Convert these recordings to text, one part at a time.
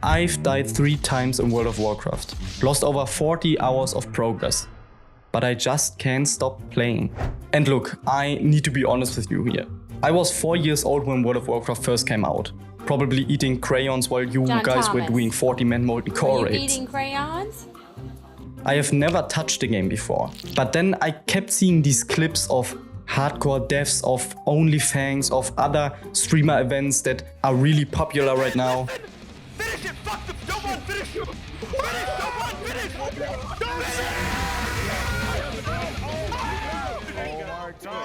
I've died 3 times in World of Warcraft, lost over 40 hours of progress, but I just can't stop playing. And look, I need to be honest with you here. I was 4 years old when World of Warcraft first came out, probably eating crayons while you guys were doing 40-man molten core raids. Eating crayons? I have never touched the game before, but then I kept seeing these clips of hardcore deaths, of OnlyFans, of other streamer events that are really popular right now. Finish it! Fuck the... Don't want finish! Finish! Don't want finish!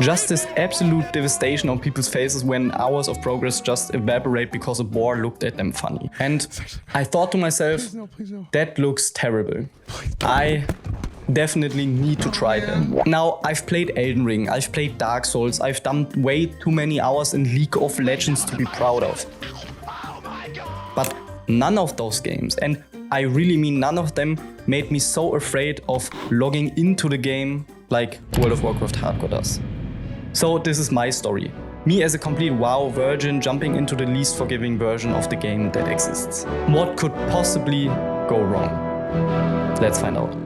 Just this absolute devastation on people's faces when hours of progress just evaporate because a boar looked at them funny. And I thought to myself, that looks terrible. I definitely need to try them. Now, I've played Elden Ring, I've played Dark Souls, I've done way too many hours in League of Legends to be proud of. But none of those games, and I really mean none of them, made me so afraid of logging into the game like World of Warcraft Hardcore does. So this is my story. Me as a complete WoW virgin jumping into the least forgiving version of the game that exists. What could possibly go wrong? Let's find out.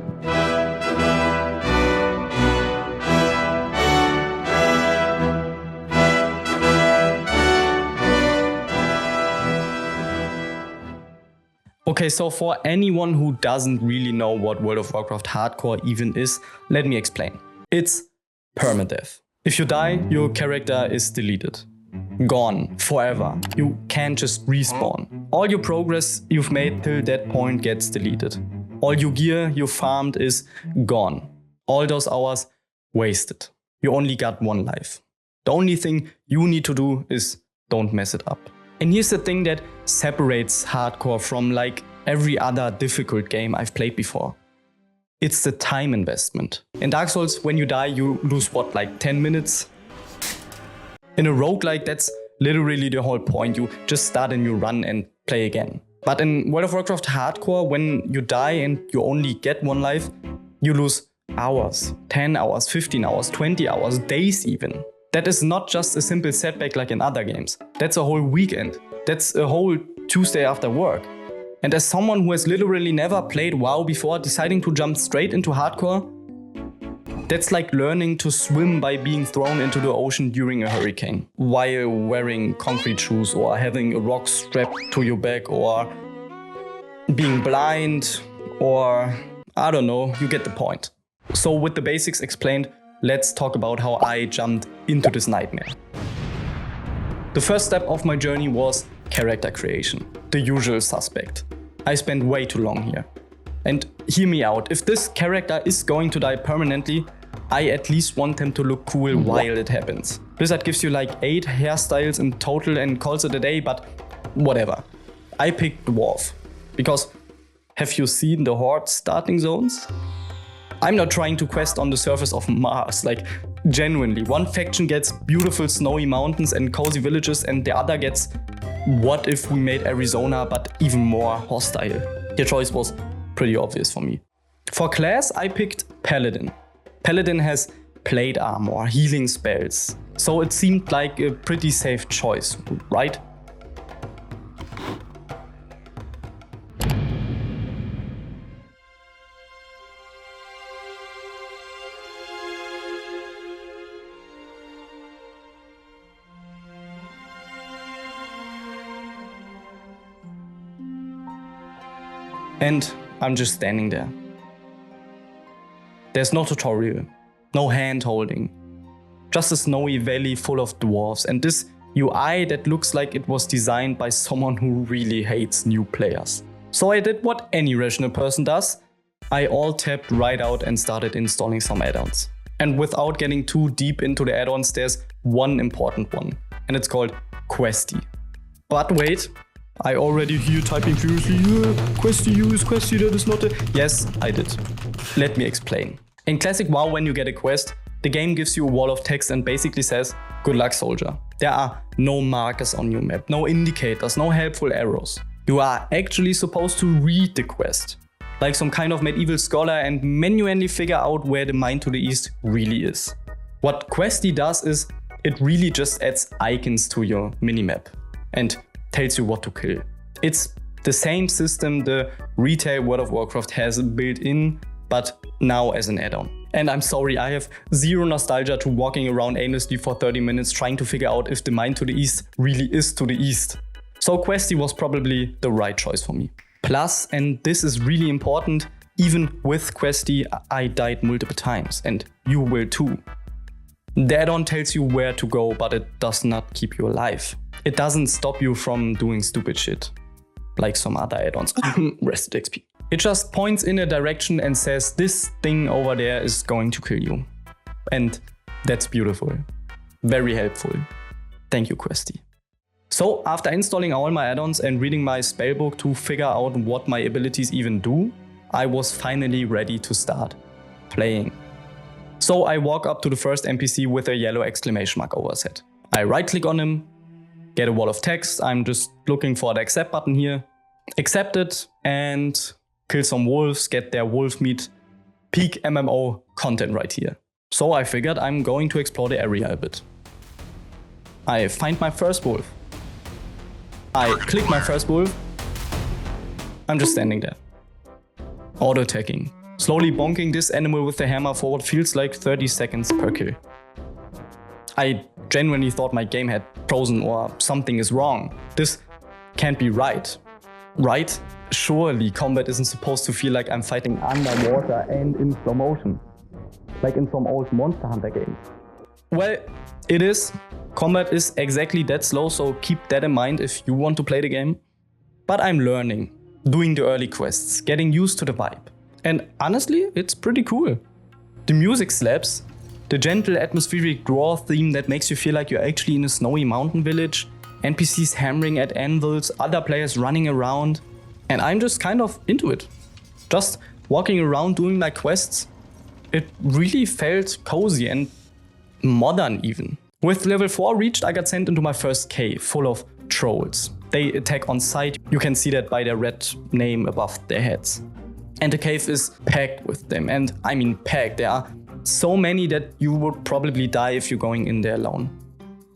Okay, so for anyone who doesn't really know what World of Warcraft Hardcore even is, let me explain. It's permadeath. If you die, your character is deleted. Gone, forever. You can't just respawn. All your progress you've made till that point gets deleted. All your gear you farmed is gone. All those hours wasted. You only got one life. The only thing you need to do is don't mess it up. And here's the thing that separates hardcore from like every other difficult game I've played before. It's the time investment. In Dark Souls, when you die, you lose what, like 10 minutes? In a roguelike, that's literally the whole point. You just start a new run and play again. But in World of Warcraft Hardcore, when you die and you only get one life, you lose hours, 10 hours, 15 hours, 20 hours, days even. That is not just a simple setback like in other games. That's a whole weekend. That's a whole Tuesday after work. And as someone who has literally never played WoW before, deciding to jump straight into hardcore, that's like learning to swim by being thrown into the ocean during a hurricane, while wearing concrete shoes or having a rock strapped to your back or being blind or I don't know, you get the point. So with the basics explained, let's talk about how I jumped into this nightmare. The first step of my journey was character creation, the usual suspect. I spent way too long here. And hear me out, if this character is going to die permanently, I at least want them to look cool while it happens. Blizzard gives you like 8 hairstyles in total and calls it a day, but whatever. I picked Dwarf, because have you seen the Horde starting zones? I'm not trying to quest on the surface of Mars, like genuinely. One faction gets beautiful snowy mountains and cozy villages and the other gets what if we made Arizona but even more hostile. Your choice was pretty obvious for me. For class, I picked Paladin. Paladin has plate armor, healing spells, so it seemed like a pretty safe choice, right? And I'm just standing there. There's no tutorial, no hand holding, just a snowy valley full of dwarves and this UI that looks like it was designed by someone who really hates new players. So I did what any rational person does. I alt-tabbed right out and started installing some add-ons. And without getting too deep into the add-ons, there's one important one, and it's called Questy. But wait. I already hear typing furiously, Questy, use Questy, that is not a... Yes, I did. Let me explain. In classic WoW, when you get a quest, the game gives you a wall of text and basically says, good luck, soldier. There are no markers on your map, no indicators, no helpful arrows. You are actually supposed to read the quest, like some kind of medieval scholar, and manually figure out where the mine to the east really is. What Questy does is, it really just adds icons to your minimap and tells you what to kill. It's The same system the retail World of Warcraft has built in, but now as an add-on. And I'm sorry, I have zero nostalgia to walking around aimlessly for 30 minutes trying to figure out if the mine to the east really is to the east. So Questy was probably the right choice for me. Plus, and this is really important, even with Questy, I died multiple times, and you will too. The add-on tells you where to go, but it does not keep you alive. It doesn't stop you from doing stupid shit, like some other add-ons. Rested XP. It just points in a direction and says this thing over there is going to kill you. And that's beautiful. Very helpful. Thank you, Questy. So after installing all my add-ons and reading my spellbook to figure out what my abilities even do, I was finally ready to start playing. So I walk up to the first NPC with a yellow exclamation mark over his head. I right click on him, get a wall of text, I'm just looking for the accept button here, accept it and kill some wolves, get their wolf meat, peak MMO content right here. So I figured I'm going to explore the area a bit. I find my first wolf. I click my first wolf. I'm just standing there. Auto-attacking. Slowly bonking this animal with the hammer for what feels like 30 seconds per kill. I genuinely thought my game had frozen or something is wrong. This can't be right. Right? Surely combat isn't supposed to feel like I'm fighting underwater and in slow motion. Like in some old Monster Hunter games. Well, it is. Combat is exactly that slow, so keep that in mind if you want to play the game. But I'm learning, doing the early quests, getting used to the vibe. And honestly, it's pretty cool. The music slaps, the gentle atmospheric draw theme that makes you feel like you're actually in a snowy mountain village, NPCs hammering at anvils, other players running around, and I'm just kind of into it. Just walking around doing my quests, it really felt cozy and modern even. With level 4 reached, I got sent into my first cave full of trolls. They attack on sight, you can see that by their red name above their heads. And the cave is packed with them, and I mean packed. There are so many that you would probably die if you're going in there alone.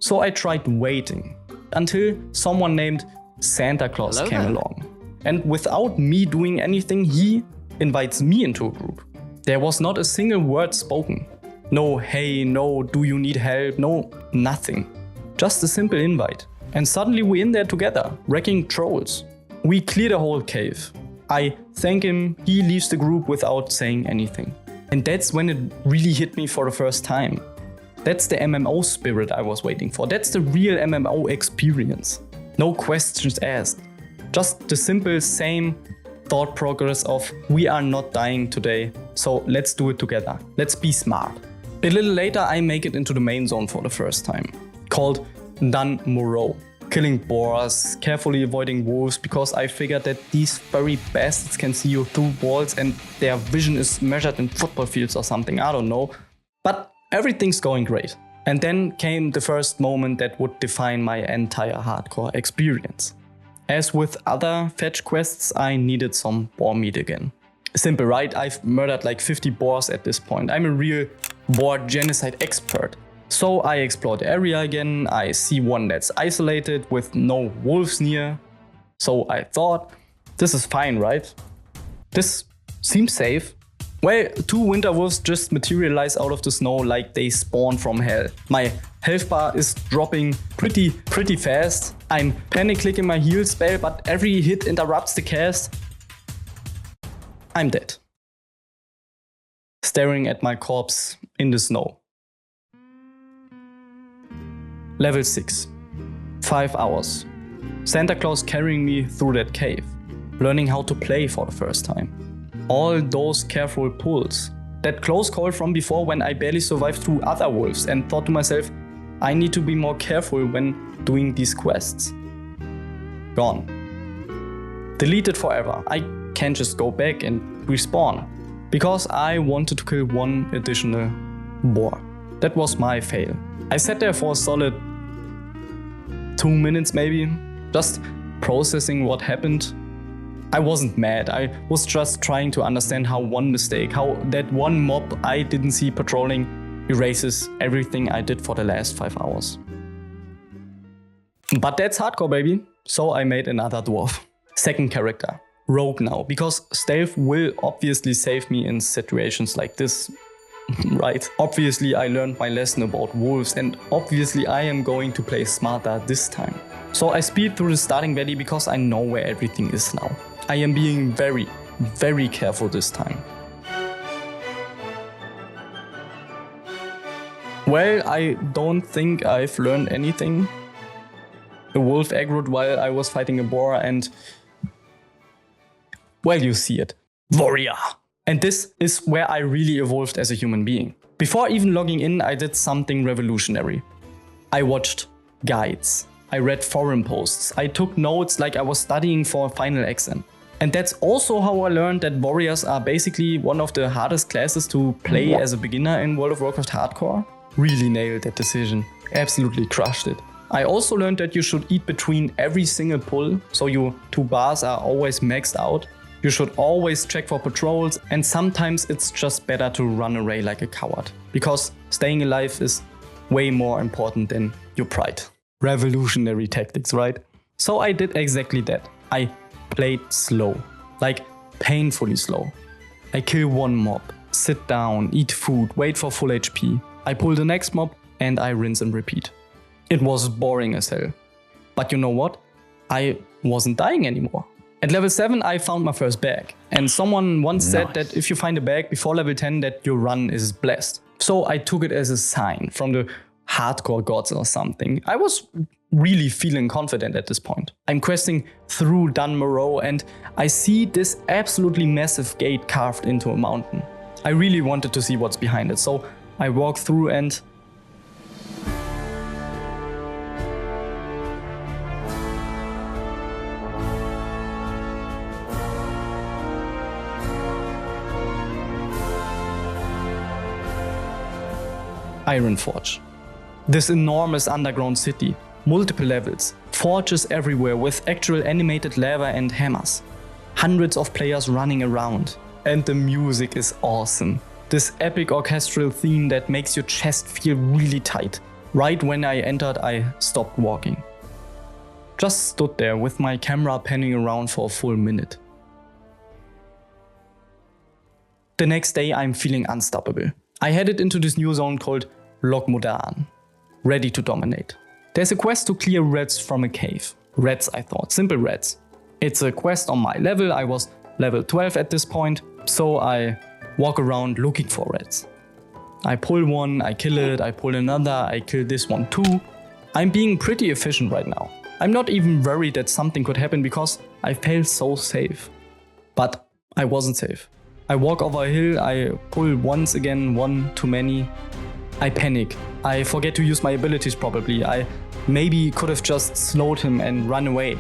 So I tried waiting until someone named Santa Claus came along. And without me doing anything, he invites me into a group. There was not a single word spoken. No hey, no do you need help, no nothing. Just a simple invite. And suddenly we're in there together, wrecking trolls. We clear the whole cave. I thank him, he leaves the group without saying anything. And that's when it really hit me for the first time. That's the MMO spirit I was waiting for. That's the real MMO experience. No questions asked. Just the simple same thought progress of we are not dying today, so let's do it together. Let's be smart. A little later I make it into the main zone for the first time, called Dun Morogh. Killing boars, carefully avoiding wolves, because I figured that these furry bastards can see you through walls and their vision is measured in football fields or something, I don't know. But everything's going great. And then came the first moment that would define my entire hardcore experience. As with other fetch quests, I needed some boar meat again. Simple, right? I've murdered like 50 boars at this point. I'm a real boar genocide expert. So I explore the area again, I see one that's isolated with no wolves near. So I thought, this is fine, right? This seems safe. Well, 2 winter wolves just materialize out of the snow like they spawn from hell. My health bar is dropping pretty fast. I'm panic clicking my heal spell, but every hit interrupts the cast. I'm dead. Staring at my corpse in the snow. Level 6. 5 hours. Santa Claus carrying me through that cave. Learning how to play for the first time. All those careful pulls. That close call from before when I barely survived through other wolves and thought to myself, I need to be more careful when doing these quests. Gone. Deleted forever. I can't just go back and respawn. Because I wanted to kill one additional boar. That was my fail. I sat there for a solid 2 minutes maybe, just processing what happened. I wasn't mad, I was just trying to understand how one mistake, how that one mob I didn't see patrolling erases everything I did for the last 5 hours. But that's hardcore, baby. So I made another dwarf. Second character, Rogue now, because stealth will obviously save me in situations like this, right? Obviously I learned my lesson about wolves and obviously I am going to play smarter this time. So I speed through the starting valley because I know where everything is now. I am being very, very careful this time. Well, I don't think I've learned anything. A wolf aggroed while I was fighting a boar and... well, you see it. Warrior! And this is where I really evolved as a human being. Before even logging in, I did something revolutionary. I watched guides. I read forum posts. I took notes like I was studying for a final exam. And that's also how I learned that warriors are basically one of the hardest classes to play as a beginner in World of Warcraft Hardcore. Really nailed that decision. Absolutely crushed it. I also learned that you should eat between every single pull, so your 2 bars are always maxed out. You should always check for patrols, and sometimes it's just better to run away like a coward, because staying alive is way more important than your pride. Revolutionary tactics, right? So I did exactly that. I played slow, like painfully slow. I kill one mob, sit down, eat food, wait for full HP. I pull the next mob and I rinse and repeat. It was boring as hell. But you know what? I wasn't dying anymore. At level 7 I found my first bag. And someone once said that if you find a bag before level 10 that your run is blessed. So I took it as a sign from the hardcore gods or something. I was really feeling confident at this point. I'm questing through Dun Morogh and I see this absolutely massive gate carved into a mountain. I really wanted to see what's behind it, so I walk through and... Ironforge. This enormous underground city, multiple levels, forges everywhere with actual animated lava and hammers. Hundreds of players running around. And the music is awesome. This epic orchestral theme that makes your chest feel really tight. Right when I entered, I stopped walking. Just stood there with my camera panning around for a full minute. The next day I'm feeling unstoppable. I headed into this new zone called Logmodan, ready to dominate. There's a quest to clear rats from a cave. Rats, I thought, simple rats. It's a quest on my level, I was level 12 at this point, so I walk around looking for rats. I pull one, I kill it, I pull another, I kill this one too. I'm being pretty efficient right now. I'm not even worried that something could happen because I felt so safe. But I wasn't safe. I walk over a hill, I pull once again, one too many. I panic. I forget to use my abilities properly. I maybe could have just slowed him and run away.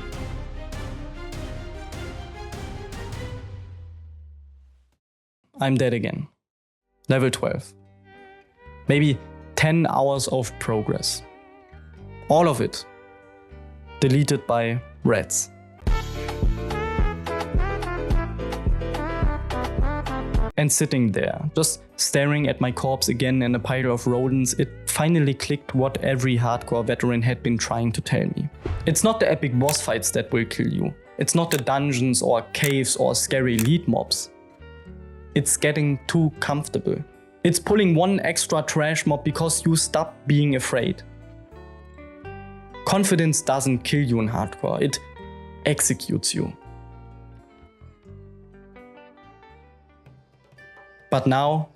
I'm dead again. Level 12. Maybe 10 hours of progress. All of it deleted by rats. And sitting there, just staring at my corpse again and a pile of rodents, it finally clicked what every hardcore veteran had been trying to tell me. It's not the epic boss fights that will kill you. It's not the dungeons or caves or scary elite mobs. It's getting too comfortable. It's pulling one extra trash mob because you stop being afraid. Confidence doesn't kill you in hardcore, it executes you. But now,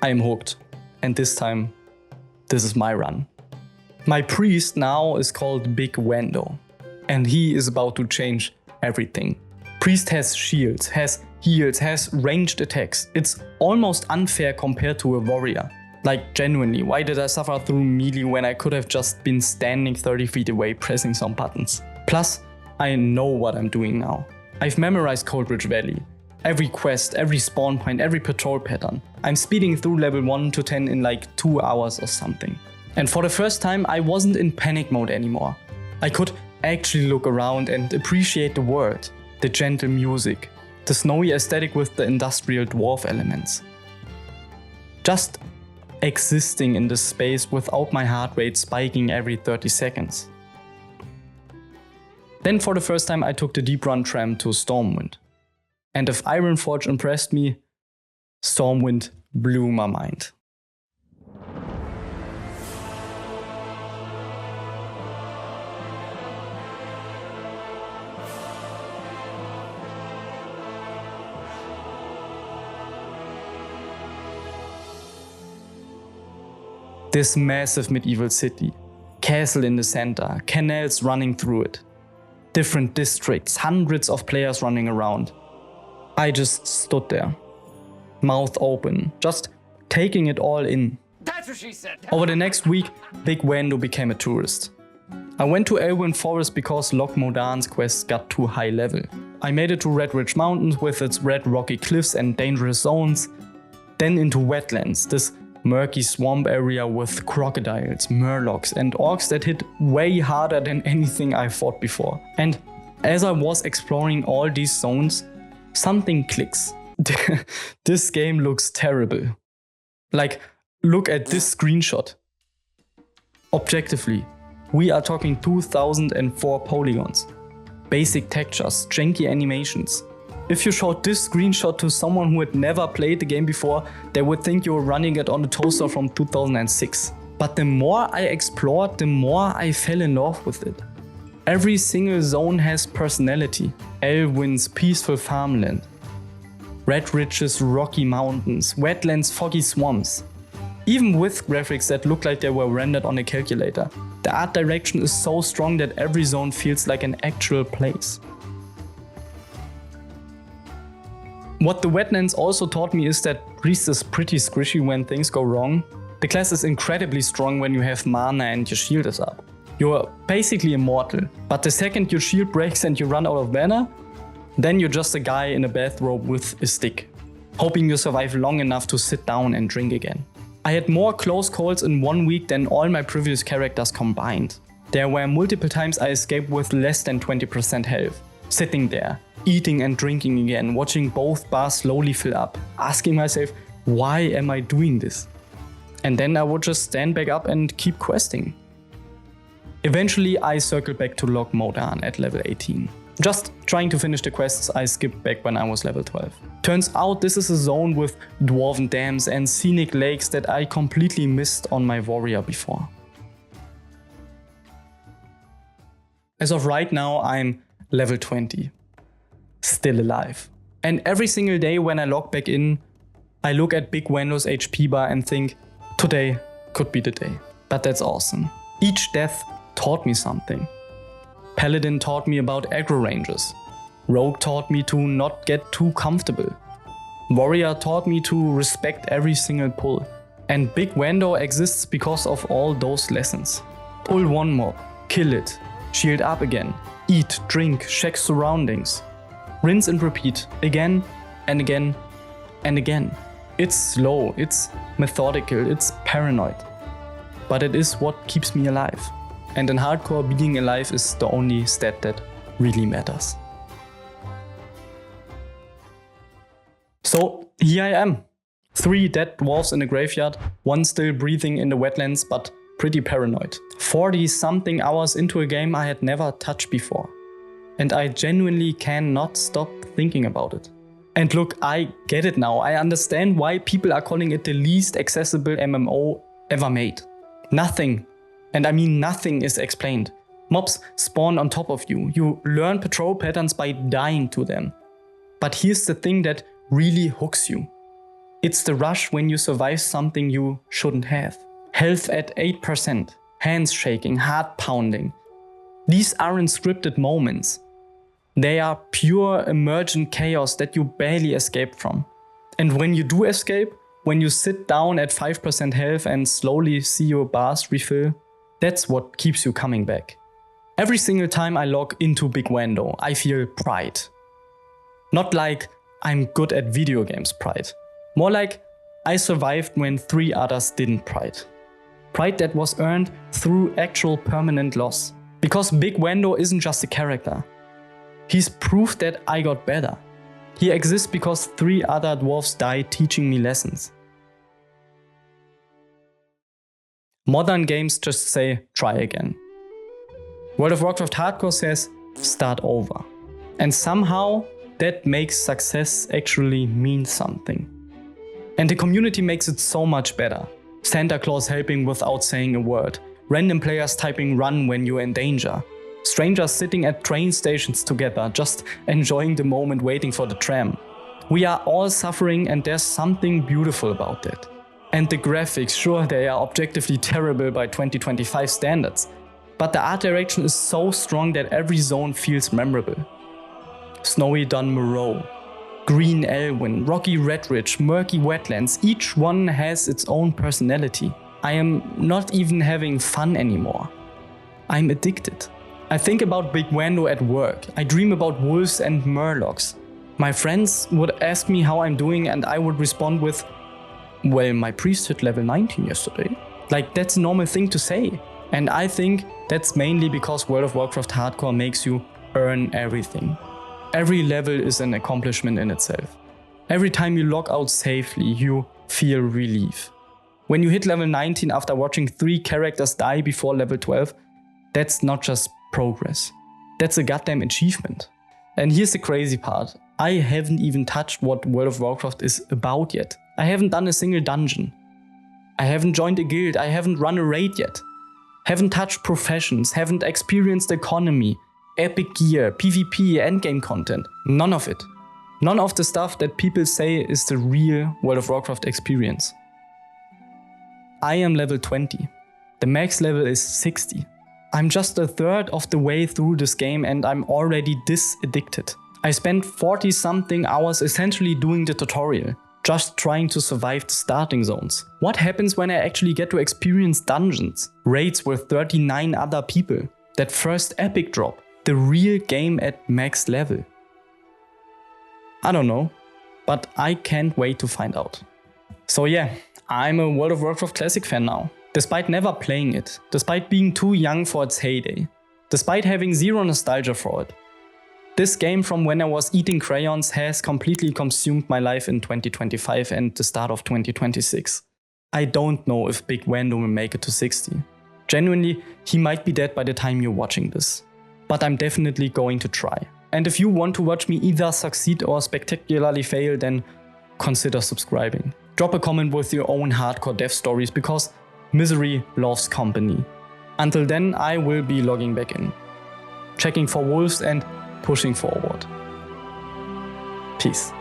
I am hooked, and this time, this is my run. My priest now is called Bigwando, and he is about to change everything. Priest has shields, has heals, has ranged attacks. It's almost unfair compared to a warrior. Like genuinely, why did I suffer through melee when I could have just been standing 30 feet away pressing some buttons? Plus, I know what I'm doing now. I've memorized Coldridge Valley. Every quest, every spawn point, every patrol pattern. I'm speeding through level 1 to 10 in like 2 hours or something. And for the first time, I wasn't in panic mode anymore. I could actually look around and appreciate the world, the gentle music, the snowy aesthetic with the industrial dwarf elements. Just existing in this space without my heart rate spiking every 30 seconds. Then for the first time I took the deep run tram to Stormwind. And if Ironforge impressed me, Stormwind blew my mind. This massive medieval city, castle in the center, canals running through it, different districts, hundreds of players running around. I just stood there, mouth open, just taking it all in. That's what she said. Over the next week, Bigwando became a tourist. I went to Elwyn Forest because Loch Modan's quest got too high level. I made it to Red Ridge Mountains with its red rocky cliffs and dangerous zones, then into wetlands, this murky swamp area with crocodiles, murlocs and orcs that hit way harder than anything I fought before. And as I was exploring all these zones, something clicks. This game looks terrible. Like, look at this screenshot. Objectively, we are talking 2004 polygons, basic textures, janky animations. If you showed this screenshot to someone who had never played the game before, they would think you were running it on a toaster from 2006. But the more I explored, the more I fell in love with it. Every single zone has personality. Elwyn's peaceful farmland, Red Ridge's rocky mountains, wetlands, foggy swamps. Even with graphics that look like they were rendered on a calculator, the art direction is so strong that every zone feels like an actual place. What the wetlands also taught me is that Priest is pretty squishy when things go wrong. The class is incredibly strong when you have mana and your shield is up. You're basically immortal, but the second your shield breaks and you run out of mana, then you're just a guy in a bathrobe with a stick, hoping you survive long enough to sit down and drink again. I had more close calls in 1 week than all my previous characters combined. There were multiple times I escaped with less than 20% health, sitting there, eating and drinking again, watching both bars slowly fill up, asking myself, why am I doing this? And then I would just stand back up and keep questing. Eventually I circled back to Loch Modan at level 18. Just trying to finish the quests I skipped back when I was level 12. Turns out this is a zone with dwarven dams and scenic lakes that I completely missed on my warrior before. As of right now I'm level 20. Still alive. And every single day when I log back in, I look at Bigwando's HP bar and think, today could be the day. But that's awesome. Each death taught me something. Paladin taught me about aggro ranges. Rogue taught me to not get too comfortable. Warrior taught me to respect every single pull. And Bigwando exists because of all those lessons. Pull one mob, kill it, shield up again, eat, drink, check surroundings. Rinse and repeat, again and again and again. It's slow, it's methodical, it's paranoid. But it is what keeps me alive. And in hardcore, being alive is the only stat that really matters. So here I am. 3 dead dwarves in the graveyard, 1 still breathing in the wetlands but pretty paranoid. 40 something hours into a game I had never touched before. And I genuinely cannot stop thinking about it. And look, I get it now. I understand why people are calling it the least accessible MMO ever made. Nothing, and I mean nothing, is explained. Mobs spawn on top of you. You learn patrol patterns by dying to them. But here's the thing that really hooks you. It's the rush when you survive something you shouldn't have. Health at 8%, hands shaking, heart pounding. These aren't scripted moments. They are pure emergent chaos that you barely escape from. And when you do escape, when you sit down at 5% health and slowly see your bars refill, that's what keeps you coming back. Every single time I log into Bigwando, I feel pride. Not like I'm good at video games pride. More like I survived when 3 others didn't pride. Pride that was earned through actual permanent loss. Because Bigwando isn't just a character. He's proof that I got better. He exists because 3 other dwarves died teaching me lessons. Modern games just say, try again. World of Warcraft Hardcore says, start over. And somehow that makes success actually mean something. And the community makes it so much better. Santa Claus helping without saying a word. Random players typing run when you're in danger. Strangers sitting at train stations together, just enjoying the moment waiting for the tram. We are all suffering and there's something beautiful about that. And the graphics, sure, they are objectively terrible by 2025 standards. But the art direction is so strong that every zone feels memorable. Snowy Dun Morogh, Green Elwyn, Rocky Redridge, Murky Wetlands, each one has its own personality. I am not even having fun anymore. I'm addicted. I think about Bigwando at work. I dream about wolves and murlocs. My friends would ask me how I'm doing and I would respond with, well, my priest hit level 19 yesterday. Like, that's a normal thing to say. And I think that's mainly because World of Warcraft Hardcore makes you earn everything. Every level is an accomplishment in itself. Every time you log out safely, you feel relief. When you hit level 19 after watching 3 characters die before level 12, that's not just progress. That's a goddamn achievement. And here's the crazy part. I haven't even touched what World of Warcraft is about yet. I haven't done a single dungeon. I haven't joined a guild. I haven't run a raid yet. Haven't touched professions. Haven't experienced economy, epic gear, PvP, endgame content. None of it. None of the stuff that people say is the real World of Warcraft experience. I am level 20. The max level is 60. I'm just a third of the way through this game and I'm already this addicted. I spent 40 something hours essentially doing the tutorial, just trying to survive the starting zones. What happens when I actually get to experience dungeons, raids with 39 other people, that first epic drop, the real game at max level? I don't know, but I can't wait to find out. So yeah, I'm a World of Warcraft Classic fan now. Despite never playing it, despite being too young for its heyday, despite having zero nostalgia for it. This game from when I was eating crayons has completely consumed my life in 2025 and the start of 2026. I don't know if Bigwando will make it to 60. Genuinely, he might be dead by the time you're watching this. But I'm definitely going to try. And if you want to watch me either succeed or spectacularly fail, then consider subscribing. Drop a comment with your own hardcore dev stories because misery loves company. Until then, I will be logging back in, checking for wolves and pushing forward. Peace.